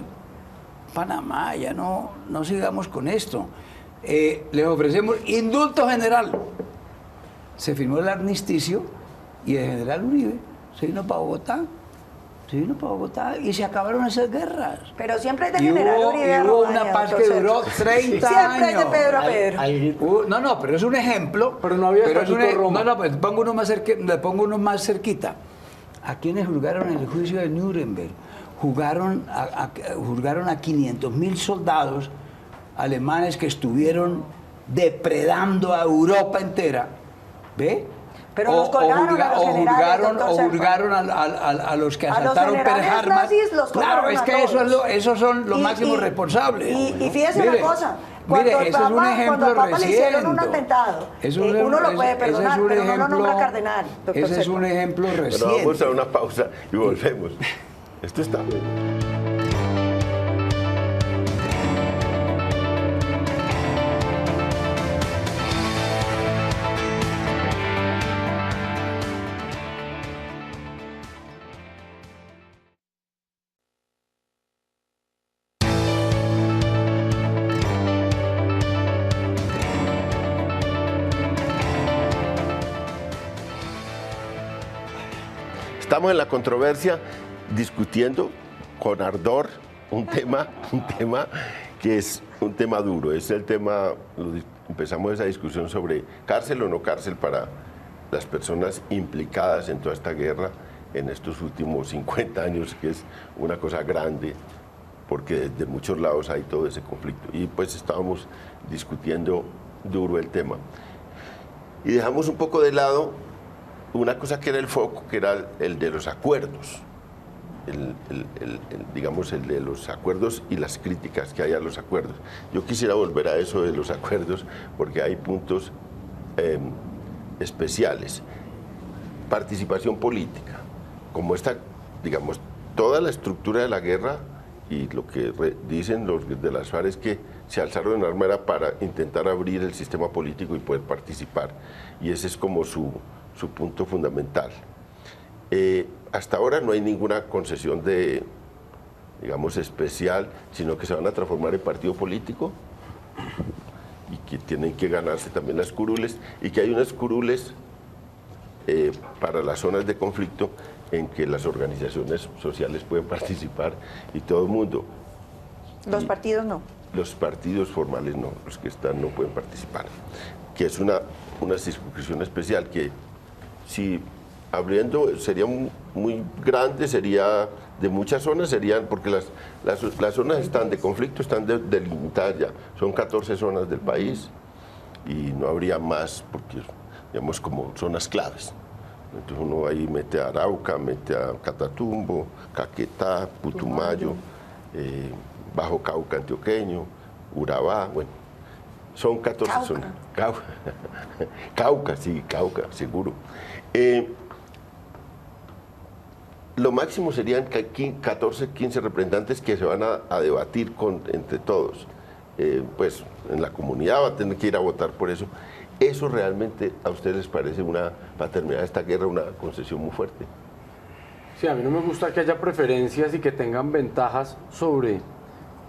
Panamá, ya no sigamos con esto. Les ofrecemos indulto general. Se firmó el armisticio y el general Uribe se vino para Bogotá Se vino para Bogotá y se acabaron esas guerras. Pero siempre hay de Y general hubo, Uribe y hubo Romaña, una paz doctor que duró Sergio. 30 Siempre años. hay de Pedro a Pedro. No, pero es un ejemplo. Pero no había es estatuto Roma. No, pues le pongo uno más cerquita. A quienes juzgaron en el juicio de Nuremberg, juzgaron a 500.000 soldados alemanes que estuvieron depredando a Europa entera. ¿Ve? Pero los colgaron a los generales, doctor Serpa. juzgaron a los que A los asaltaron Pearl generales Harbor. nazis los Claro, colgaron es a que todos. esos son los Y- máximos y- responsables. y fíjese Mire, una cosa, cuando mire, ese es un ejemplo cuando al Papa le reciente. hicieron un atentado, uno lo puede perdonar, pero no lo nombra cardenal, doctor Ese es Serpa. un ejemplo Bueno, reciente. vamos a una pausa y volvemos. Esto está bueno. Estamos en la controversia discutiendo con ardor un tema que es un tema duro. Es el tema, empezamos esa discusión sobre cárcel o no cárcel para las personas implicadas en toda esta guerra en estos últimos 50 años, que es una cosa grande, porque de muchos lados hay todo ese conflicto. Y pues estábamos discutiendo duro el tema. Y dejamos un poco de lado una cosa que era el foco, que era el de los acuerdos, digamos, el de los acuerdos y las críticas que hay a los acuerdos. Yo quisiera volver a eso de los acuerdos porque hay puntos especiales. Participación política, como esta, digamos, toda la estructura de la guerra y lo que dicen los de las FARC es que se alzaron en arma era para intentar abrir el sistema político y poder participar. Y ese es como su punto fundamental. Hasta ahora no hay ninguna concesión de, digamos, especial, sino que se van a transformar en partido político y que tienen que ganarse también las curules y que hay unas curules para las zonas de conflicto en que las organizaciones sociales pueden participar y todo el mundo. Los partidos no. Los partidos formales no, los que están no pueden participar, que es una circunscripción especial que si abriendo sería muy grande, sería de muchas zonas, serían, porque las zonas están de conflicto, están delimitadas ya, son 14 zonas del país y no habría más, porque digamos como zonas claves. Entonces uno ahí mete a Arauca, mete a Catatumbo, Caquetá, Putumayo, Bajo Cauca antioqueño, Urabá, bueno, son 14 Cauca. zonas. Cauca, sí, Cauca, seguro. Lo máximo serían 14, 15 representantes que se van a debatir entre todos. Pues en la comunidad va a tener que ir a votar por eso. ¿Eso realmente a ustedes les parece para terminar esta guerra una concesión muy fuerte? Sí, a mí no me gusta que haya preferencias y que tengan ventajas sobre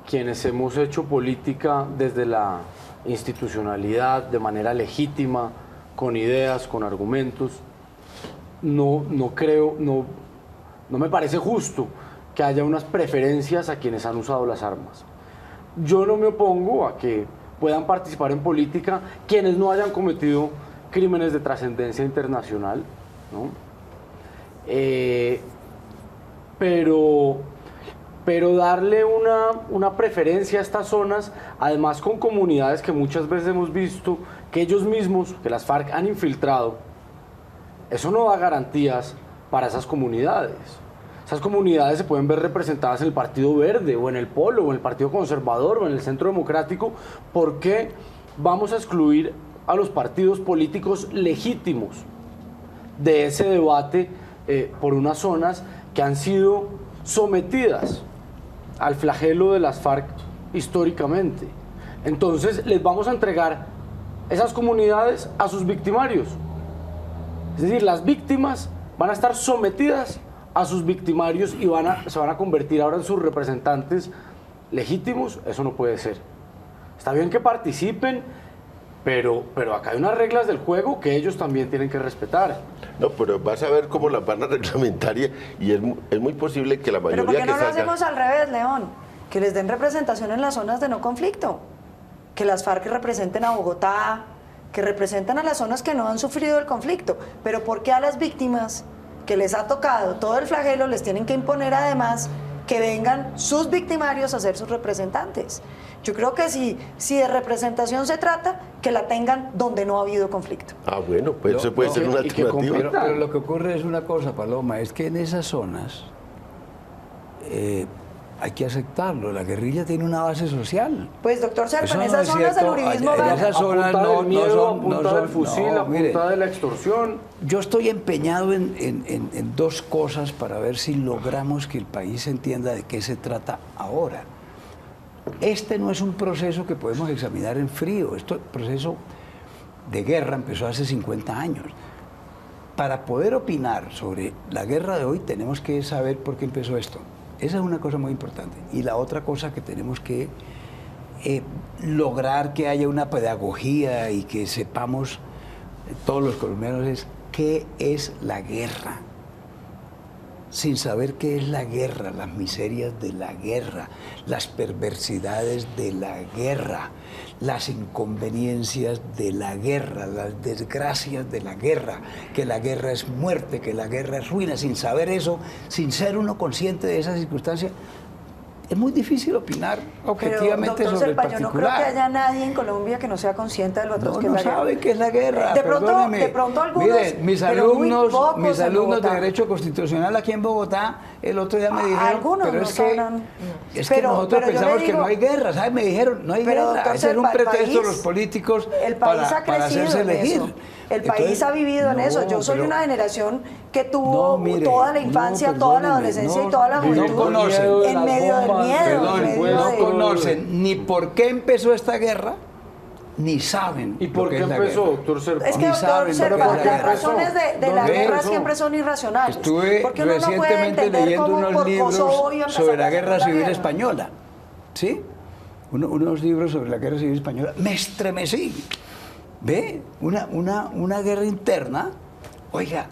quienes hemos hecho política desde la institucionalidad, de manera legítima, con ideas, con argumentos. No me parece justo que haya unas preferencias a quienes han usado las armas. Yo no me opongo a que puedan participar en política quienes no hayan cometido crímenes de trascendencia internacional, ¿no? Pero darle una preferencia a estas zonas, además con comunidades que muchas veces hemos visto que ellos mismos, que las FARC han infiltrado, eso no da garantías para esas comunidades. Esas comunidades se pueden ver representadas en el Partido Verde, o en el Polo, o en el Partido Conservador, o en el Centro Democrático. ¿Por qué vamos a excluir a los partidos políticos legítimos de ese debate por unas zonas que han sido sometidas al flagelo de las FARC históricamente? Entonces les vamos a entregar esas comunidades a sus victimarios. Es decir, las víctimas van a estar sometidas a sus victimarios y se van a convertir ahora en sus representantes legítimos. Eso no puede ser. Está bien que participen pero acá hay unas reglas del juego que ellos también tienen que respetar. No, pero vas a ver cómo las van a reglamentar y es muy posible que la Pero mayoría ¿por qué no que lo salga... hacemos al revés, León? Que les den representación en las zonas de no conflicto. Que las FARC representen a Bogotá, que representen a las zonas que no han sufrido el conflicto. Pero ¿por qué a las víctimas que les ha tocado todo el flagelo les tienen que imponer además que vengan sus victimarios a ser sus representantes? Yo creo que si de representación se trata, que la tengan donde no ha habido conflicto. Ah, bueno, pues eso puede ser una y que alternativa. Pero lo que ocurre es una cosa, Paloma, es que en esas zonas hay que aceptarlo, la guerrilla tiene una base social. Pues, doctor Serpa, Eso en no esas es zonas cierto. el uribismo En gana. esas zonas A punta no del miedo, son- a punta no del son- fusil, no, a mire. punta de la extorsión. Yo estoy empeñado en dos cosas para ver si logramos que el país entienda de qué se trata ahora. Este no es un proceso que podemos examinar en frío. Este proceso de guerra empezó hace 50 años. Para poder opinar sobre la guerra de hoy tenemos que saber por qué empezó esto. Esa es una cosa muy importante. Y la otra cosa que tenemos que lograr que haya una pedagogía y que sepamos todos los colombianos es qué es la guerra. Sin saber qué es la guerra, las miserias de la guerra, las perversidades de la guerra, las inconveniencias de la guerra, las desgracias de la guerra, que la guerra es muerte, que la guerra es ruina. Sin saber eso, sin ser uno consciente de esas circunstancias, es muy difícil opinar objetivamente Pero, doctor sobre el Serpa, yo no creo que particular. haya nadie en Colombia que no sea consciente de lo atroz No, que es no la guerra. sabe qué es la guerra. De pronto, perdóneme. de pronto algunos, Miren, mis pero muy alumnos, pocos en de Bogotá. Derecho Constitucional aquí en Bogotá, el otro día me dijeron, algunos pero no es que, sabrán. es que Pero- nosotros pero yo le pensamos que digo- no hay guerra, ¿sabes? Me dijeron, no hay Pero, guerra, doctor ese es un Serpa, el pretexto de país- los políticos El país ha para crecido hacerse en elegir. eso. El Entonces, país ha vivido en no, eso. Yo soy pero- una generación que tuvo No, mire, toda la no, infancia, toda la perdóneme, adolescencia no, y toda la no juventud conocen. en medio del miedo. Perdón, en medio no de- conocen ni por qué empezó esta guerra, ni saben ¿Y por lo que qué es la empezó, guerra. doctor Serpa? Es que, Ni doctor saben lo que Serpa, es la las guerra. razones de la ¿Dónde guerra empezó? siempre son irracionales. Estuve Porque uno no puede recientemente entender leyendo cómo unos por libros Kosovo iba a empezar sobre la la guerra Segunda civil Guerra. española. ¿Sí? Unos libros sobre la guerra civil española. Me estremecí. ¿Ve? Una guerra interna. Oiga,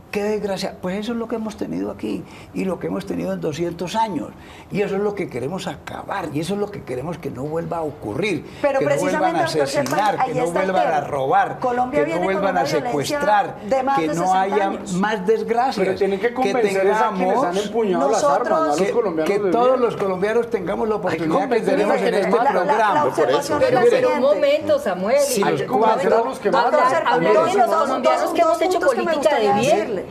qué desgracia. Pues eso es lo que hemos tenido aquí y lo que hemos tenido en 200 años. Y eso es lo que queremos acabar y eso es lo que queremos que no vuelva a ocurrir. Pero que no vuelvan precisamente, a doctor Serpa, asesinar, ahí que no está el vuelvan a tema. robar, Colombia que viene no con vuelvan una a violencia secuestrar, de más que de no 60 haya años. más desgracias. Pero tienen que convencer a quienes han empuñado las nosotros- armas, a los que, colombianos que de todos bien. los colombianos tengamos la oportunidad que convencer tenemos a en quienes este matan. programa. La observación Por es la eso. Pero un siguiente. momento, Samuel. Si y- los un cubanos- momento. los que Hablar- matan. hablar Dos- de los dos- colombianos dos que hemos hecho puntos que me política de gustaría bien, decirle.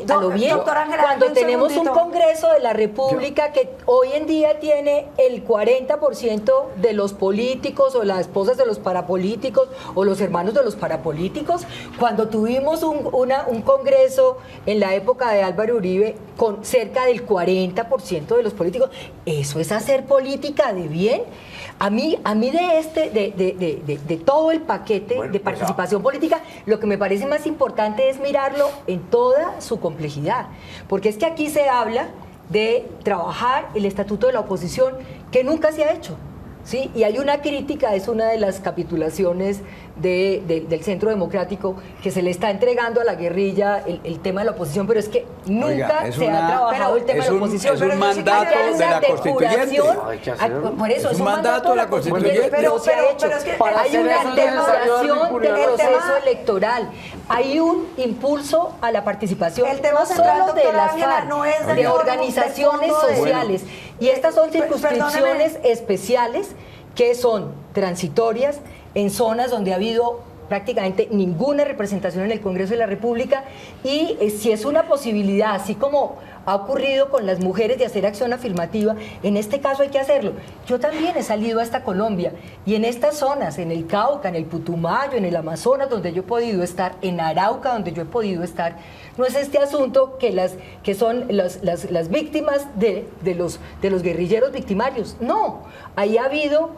a lo bien, Doctor Ángela, cuando un tenemos un segundito. Congreso de la República que hoy en día tiene el 40% de los políticos o las esposas de los parapolíticos o los hermanos de los parapolíticos, cuando tuvimos un Congreso en la época de Álvaro Uribe con cerca del 40% de los políticos, ¿eso es hacer política de bien? A mí de todo el paquete Bueno, de pues, participación política, lo que me parece más importante es mirarlo en toda su complejidad, porque es que aquí se habla de trabajar el estatuto de la oposición que nunca se ha hecho, ¿sí? Y hay una crítica, es una de las capitulaciones del Centro Democrático, que se le está entregando a la guerrilla el tema de la oposición, pero es que nunca Oiga, es se ha una- trabajado el tema es de la un- oposición. es un Pero yo sí mandato creo que de la una Constituyente. depuración- Hay que hacerlo. Por eso, Es es un un mandato de la Constituyente. Pero no se ha hecho. es que para Hay hacer una eso es necesario darle depuración impunidad del a los proceso demás. electoral. Hay un impulso a la participación El tema no central, solo de doctora las Ángela, FARC, no es del de fondo, organizaciones del fondo de- sociales. Y estas son Perdóneme. circunscripciones especiales que son transitorias en zonas donde ha habido prácticamente ninguna representación en el Congreso de la República, y si es una posibilidad, así como ha ocurrido con las mujeres, de hacer acción afirmativa, en este caso hay que hacerlo. Yo también he salido hasta Colombia y en estas zonas, en el Cauca, en el Putumayo, en el Amazonas, donde yo he podido estar, en Arauca, donde yo he podido estar, no es este asunto que son las víctimas de los guerrilleros victimarios, no, ahí ha habido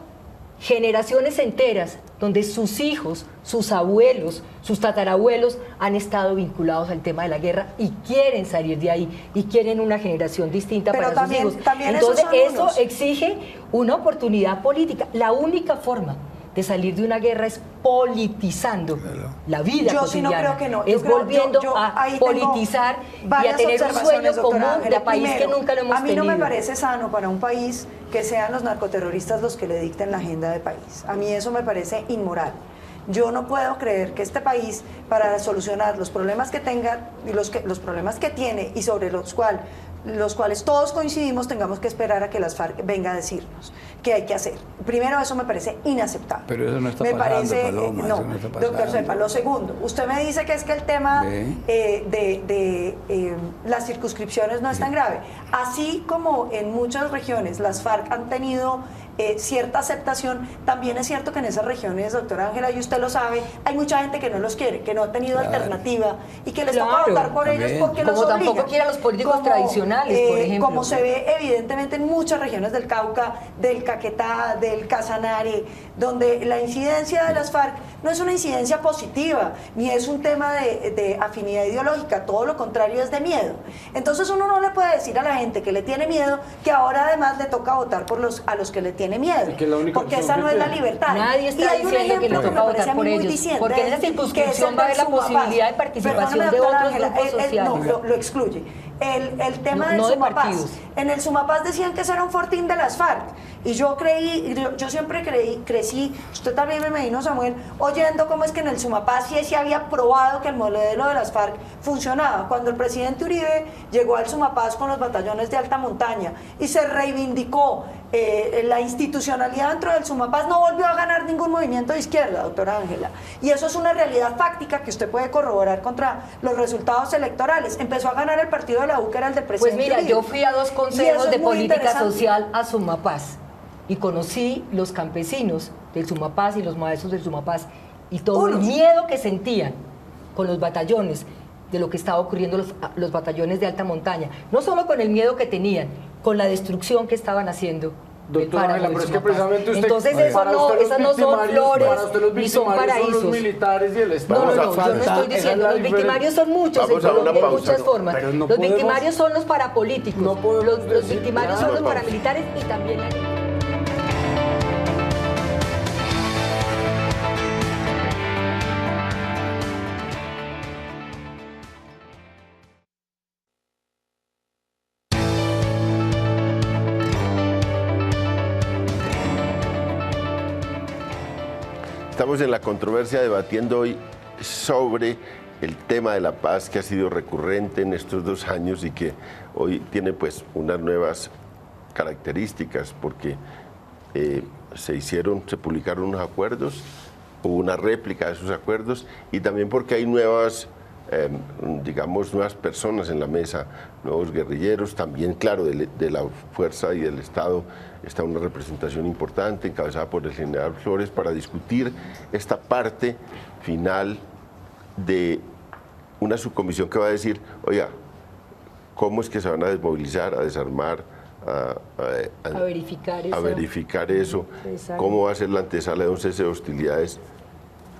generaciones enteras donde sus hijos, sus abuelos, sus tatarabuelos han estado vinculados al tema de la guerra y quieren salir de ahí y quieren una generación distinta Pero para también- sus hijos. también esos Entonces son eso unos. exige una oportunidad política. La única forma de salir de una guerra es politizando la vida Yo sí no cotidiana. creo que no. Yo Es creo- volviendo yo a ahí tengo politizar y a varias tener un observaciones, sueño doctora común Ángela. de país que Primero, nunca lo hemos a mí no me tenido. parece sano para un país que sean los narcoterroristas los que le dicten la agenda del país. A mí eso me parece inmoral. Yo no puedo creer que este país, para solucionar los problemas que tenga y los problemas que tiene y sobre los cuales todos coincidimos, tengamos que esperar a que las FARC venga a decirnos qué hay que hacer. Primero, eso me parece inaceptable. Pero eso no está me pasando, parece, Paloma, no, eso no está doctor pasando. Cepa, lo segundo, usted me dice que es que el tema de las circunscripciones no es tan grave. Así como en muchas regiones las FARC han tenido cierta aceptación, también es cierto que en esas regiones, doctora Ángela, y usted lo sabe, hay mucha gente que no los quiere, que no ha tenido alternativa y que les toca Claro, votar por ellos también. porque Como los tampoco obligan. quieren a los políticos tradicionales, por ejemplo. Como se ve evidentemente en muchas regiones del Cauca, del Caquetá, del Casanare, donde la incidencia de las FARC no es una incidencia positiva, ni es un tema de afinidad ideológica, todo lo contrario es de miedo. Entonces uno no le puede decir a la gente que le tiene miedo que ahora además le toca votar por a los que le tiene miedo, Y que la única porque opción esa no que es la tiene. libertad. Nadie está Y hay un diciendo que le ejemplo toca me parece votar a mí por muy ellos, diciente, porque en esa que es circunscripción el va a haber del la Sumapaz. posibilidad de participación Perdóneme, de doctora otros Ángela, grupos sociales. No, lo excluye. El tema No, del no de Sumapaz. partidos. En el Sumapaz decían que ese era un fortín de las FARC. Y yo yo siempre crecí, usted también me imagino, Samuel, oyendo cómo es que en el Sumapaz sí se había probado que el modelo de las FARC funcionaba. Cuando el presidente Uribe llegó al Sumapaz con los batallones de alta montaña y se reivindicó la institucionalidad dentro del Sumapaz, no volvió a ganar ningún movimiento de izquierda, doctora Ángela. Y eso es una realidad fáctica que usted puede corroborar contra los resultados electorales. Empezó a ganar el partido de la U, que era el del Pues presidente mira, Uribe. yo fui a 2 Y eso consejos es de muy política interesante. social a Sumapaz y conocí los campesinos del Sumapaz y los maestros del Sumapaz y todo el Unos. miedo que sentían con los batallones de lo que estaba ocurriendo los batallones de alta montaña, no solo con el miedo que tenían, con la destrucción que estaban haciendo. del Doctora páramo Ángela, del pero es que Sumapaz. precisamente usted, Entonces eso para no, usted los esas no son victimarios- flores para usted los ni son victimarios paraísos. son los militares y el Estado. No, Vamos a yo no falta. estoy Esa es diciendo, la los diferencia. victimarios son muchos en Vamos a una Colombia, hay pausa. muchas formas. Pero no Los podemos- victimarios son los parapolíticos, No podemos los decir victimarios nada. son los Pausa. paramilitares y también la... Estamos en la controversia debatiendo hoy sobre el tema de la paz que ha sido recurrente en estos 2 años y que hoy tiene pues unas nuevas características porque se publicaron unos acuerdos, hubo una réplica de esos acuerdos y también porque hay nuevas, digamos, nuevas personas en la mesa, nuevos guerrilleros, también claro, de la fuerza y del Estado está una representación importante encabezada por el general Flores para discutir esta parte final de una subcomisión que va a decir, oiga, ¿cómo es que se van a desmovilizar, a desarmar, A verificar eso. a verificar eso? Exacto. ¿Cómo va a ser la antesala de un cese de hostilidades?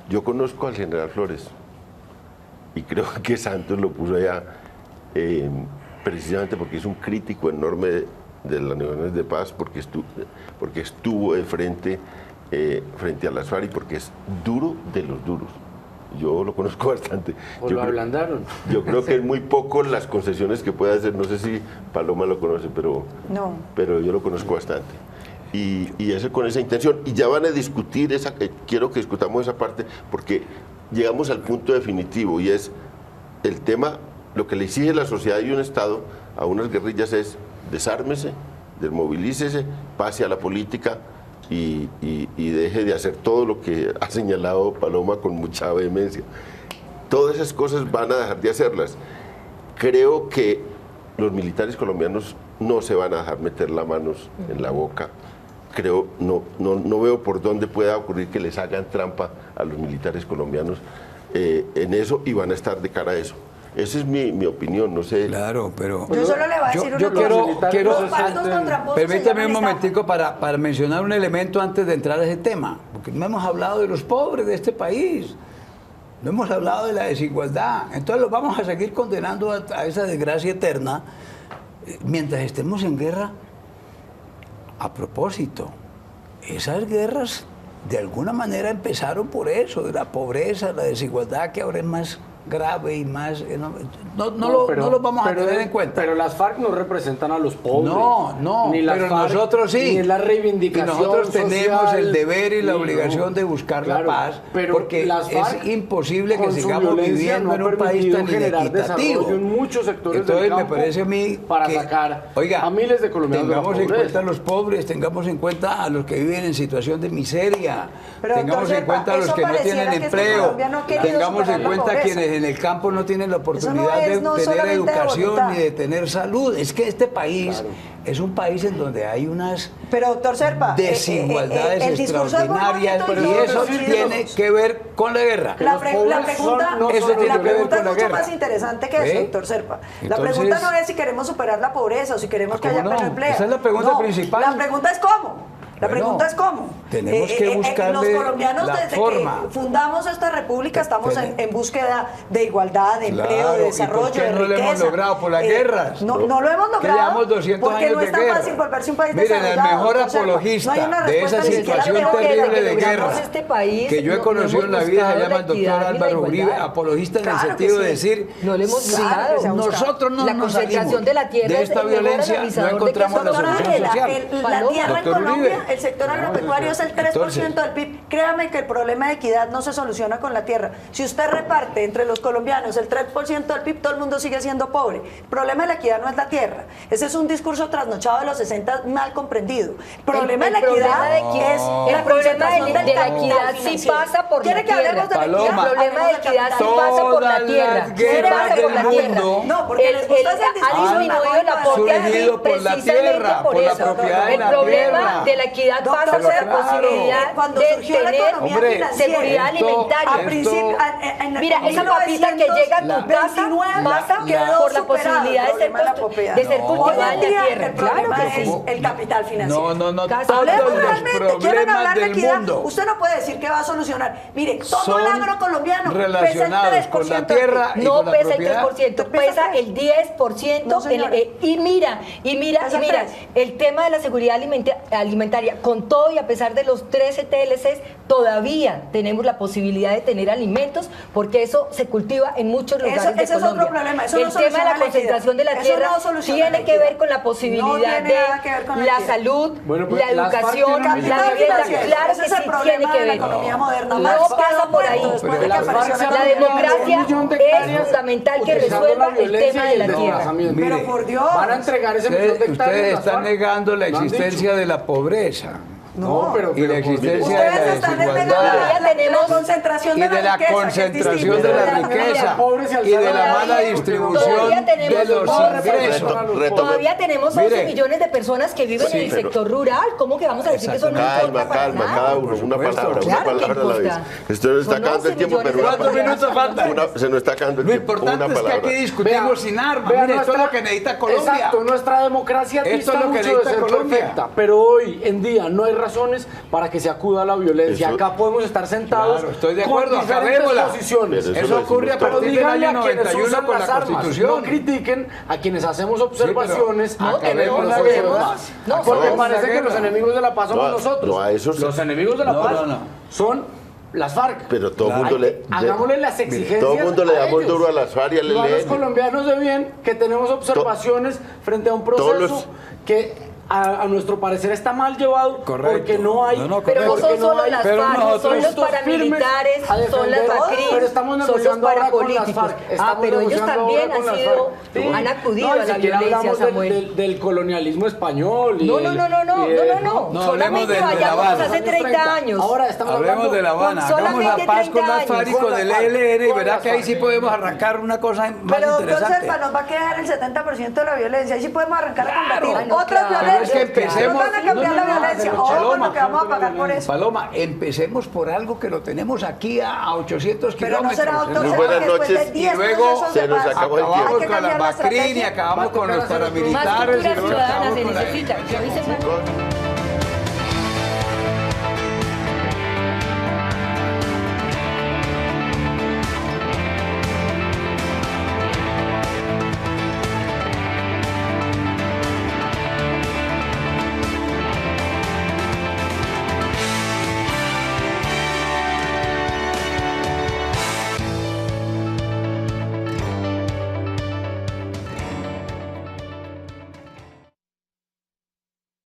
Yo conozco al general Flores y creo que Santos lo puso allá precisamente porque es un crítico enorme de las negociaciones de paz, porque estuvo de frente a las FARC y porque es duro de los duros. Yo lo conozco bastante. O Yo lo creo- ablandaron. Yo creo que es muy poco las concesiones que puede hacer. No sé si Paloma lo conoce, pero yo lo conozco bastante. Y eso con esa intención. Y ya van a discutir quiero que discutamos esa parte porque llegamos al punto definitivo y es el tema, lo que le exige la sociedad y un Estado a unas guerrillas es desármese, desmovilícese, pase a la política y deje de hacer todo lo que ha señalado Paloma con mucha vehemencia. Todas esas cosas van a dejar de hacerlas. Creo que los militares colombianos no se van a dejar meter las manos en la boca. No veo por dónde pueda ocurrir que les hagan trampa a los militares colombianos en eso y van a estar de cara a eso. Esa es mi opinión, no sé. Claro, pero... Yo solo le voy a decir yo una cosa. quiero Los pactos con tramposos se permítame llaman un estafa. momentico para mencionar un elemento antes de entrar a ese tema, porque no hemos hablado de los pobres de este país, no hemos hablado de la desigualdad, entonces los vamos a seguir condenando a esa desgracia eterna mientras estemos en guerra. A propósito, esas guerras de alguna manera empezaron por eso, de la pobreza, la desigualdad, que ahora es más grave y más... No lo vamos a tener en cuenta. Pero las FARC no representan a los pobres. No, ni las pero FARC, nosotros sí. Ni es la reivindicación y nosotros tenemos social, el deber y la ni obligación de buscar claro, la paz, pero porque las FARC, es imposible que con su sigamos violencia, viviendo no en ha un país tan generar inequitativo. desarrollo en muchos sectores Entonces del me campo parece a mí para que, sacar oiga, a miles de colombianos de la tengamos en pobreza. cuenta a los pobres, tengamos en cuenta a los que viven en situación de miseria, Pero, tengamos doctor en cuenta a los Serpa, que no eso tienen pareciera que empleo, Colombia no ha querido tengamos superar en la cuenta pobreza. quienes en el campo no tienen la oportunidad no es no de tener solamente de educación Bogotá. ni de tener salud. Es que este país es un país en donde hay unas Pero, doctor Serpa, desigualdades el discurso es muy extraordinarias bonito y eso sí, tiene que ver con la guerra. La, los la pobres pregunta, son- no Eso son- tiene la que ver pregunta con es la mucho guerra. más interesante que eso, ¿Ve? doctor Serpa. La Entonces- pregunta no es si queremos superar la pobreza o si queremos que ¿Cómo haya no? pleno empleo. Esa es la pregunta No, principal. La pregunta es cómo. La Bueno, pregunta es cómo. tenemos que buscarle los colombianos la desde forma. que fundamos esta república estamos Ten- en búsqueda de igualdad, de empleo, Claro, de ¿y desarrollo, por qué de no lo riqueza. hemos logrado? Por las guerras. No lo hemos Que logrado llevamos 200 porque años no de es tan guerra. fácil volverse un país Miren, el desarrollado, mejor doctor Serpa. apologista No hay una de esa respuesta ni siquiera situación teórica. terrible de logramos guerra, este país, que yo he no conocido hemos en la vida, se buscado llama la el doctor equidad ni la Álvaro Uribe, igualdad. apologista en el Claro que sentido de sí. decir, No lo hemos si buscado, que se ha buscado. nosotros no La nos concentración salimos de la tierra de es esta el mejor violencia, no analizador de encontramos que la Doctora solución Ángela, social. la tierra en Doctor Colombia, Uribe. el sector agropecuario es el 3% del PIB. Créame que el problema de equidad no se soluciona con la tierra. Si usted reparte entre los colombianos el 3% del PIB, todo el mundo sigue siendo pobre. El problema de la equidad no es la tierra. Ese es un discurso trasnochado de los 60 mal comprendido. El problema de la equidad es el problema de la equidad sí pasa por la ¿Quiere que hablemos de la tierra. equidad? Paloma, El problema de equidad sí pasa por la Todas tierra. las Sí guerras pasa por la del tierra. mundo No, porque les gusta ese discurso ha disminuido el aporte al surgido PIB por la precisamente tierra, por por la eso. propiedad de El la problema tierra. de la equidad Doctor pasa por la Serpa, posibilidad cuando de surgió la tener economía Hombre, financiera, seguridad esto- alimentaria. a principio, Mira, esa papita que llega a tu casa 1929 pasa quedó por la superado posibilidad el problema de la propiedad. de ser No. cultivada Hoy en la día tierra. el Claro problema que es sí. el capital financiero. No, Casi. todos Hablemos los realmente, quieren problemas hablar de del equidad. mundo Usted no puede decir que va a solucionar. Mire, todo son el agro colombiano relacionados con la tierra y No con la pesa el propiedad. 3%, pesa el 10%. No, señora. Y mira, Pesa el 3. el tema de la seguridad alimentaria, con todo y a pesar de los 13 TLCs, todavía tenemos la posibilidad de tener alimentos, porque eso se cultiva en muchos lugares de ese es Colombia. otro problema. Eso el no tema de soluciona la la concentración de la equidad. tierra Eso no soluciona tiene la que ver equidad. con la No posibilidad tiene nada que ver con de la la equidad. salud, Bueno, pues, la las FARC educación, tienen la Capital vivienda. financiero, Claro ese que es el sí tiene problema que de la ver. economía moderna. No Marx pasa quedó por ahí. muerto después de que Pero apareció las FARC se la han La ganado democracia 1 millón de es hectáreas fundamental que utilizando resuelva la el violencia tema y de el la tierra. desplazamiento. Mire, Pero por Dios. Van a entregar ese millón de hectáreas. Ustedes las están FARC. negando la Lo han existencia dicho. de la pobreza No, pero y la por- existencia de la Ustedes están desigualdad negando tenemos- la concentración y de de la riqueza, que es concentración distinto. de la Todavía riqueza pobres y al y de la salario. mala Todavía distribución tenemos de los pobres. ingresos. Todavía tenemos 11 Mire. millones de personas que viven Sí, en el pero- sector rural. ¿Cómo que vamos a decir que eso no Calma, importa para calma, nada? cada uno, una supuesto. palabra, Claro una que palabra a la vez. importa. Esto nos está Son acabando el 11 tiempo, pero millones una de ¿Cuántos minutos faltan? se nos está acabando el Lo tiempo. importante Una es que palabra. aquí discutimos Vea, sin armas. vea Mire, esto es nuestra- lo que necesita Colombia. Exacto, nuestra democracia Esto dista es lo que mucho de necesita ser Colombia. perfecta, pero hoy en día no hay razones para que se acuda a la violencia. Eso- Acá podemos estar sentados Claro, estoy de con acuerdo, diferentes acabémosla. posiciones. Pero Eso ocurre a decimos partir del díganle año a quienes 91 usan con las la armas, Constitución. no critiquen a quienes hacemos observaciones. No, acabemos tenemos la la guerra. guerra. No, Porque somos parece la que guerra. los enemigos de la paz somos No, nosotros. no, a esos- Los enemigos de la No, paz no, no. son las FARC. Pero todo el mundo le... Hagámosle las exigencias. todo el mundo le a da muy ellos. duro a las FARC y al No a los ELN. colombianos de bien que tenemos observaciones frente a un proceso los- que a nuestro parecer está mal llevado. Correcto. Porque no hay. Pero no porque son solo hay las pero FARC, son nosotros los estos paramilitares, firmes a son las defender todo, BACRIM, pero estamos son los negociando ahora con las parapolíticos. FARC. Estamos Pero ellos negociando también ahora con han las sido, FARC. han acudido No, a ni la siquiera violencia, hablamos Samuel. del colonialismo español. y No, el- no, y el- No, hablemos solamente de La vayamos Habana. hace 30 años. Ahora estamos Hablemos hablando de La Habana, con hagamos la solamente paz con 30 las FARC y años. con el ELN y Con verá las que ahí sí FARC. podemos arrancar una cosa más Pero, doctor interesante. Serpa, nos va a quedar el 70% de la violencia. Ahí sí podemos arrancar a combatir Ay, no, otras claro. violencias. Pero es que empecemos- No van a cambiar no, la no, violencia. pero Ojo con Paloma, lo que vamos a pagar por eso. Paloma, empecemos por algo que lo tenemos aquí a 800 Pero no kilómetros. será, doctor Muy Serpa, buenas que después noches. de 10 Y luego procesos de se nos paz, acabó el hay Acabamos que con cambiar la la Bacrini, estrategia. acabamos con los hacer Más paramilitares y cultura luego ciudadana acabamos se con la... necesita. Que avisen más.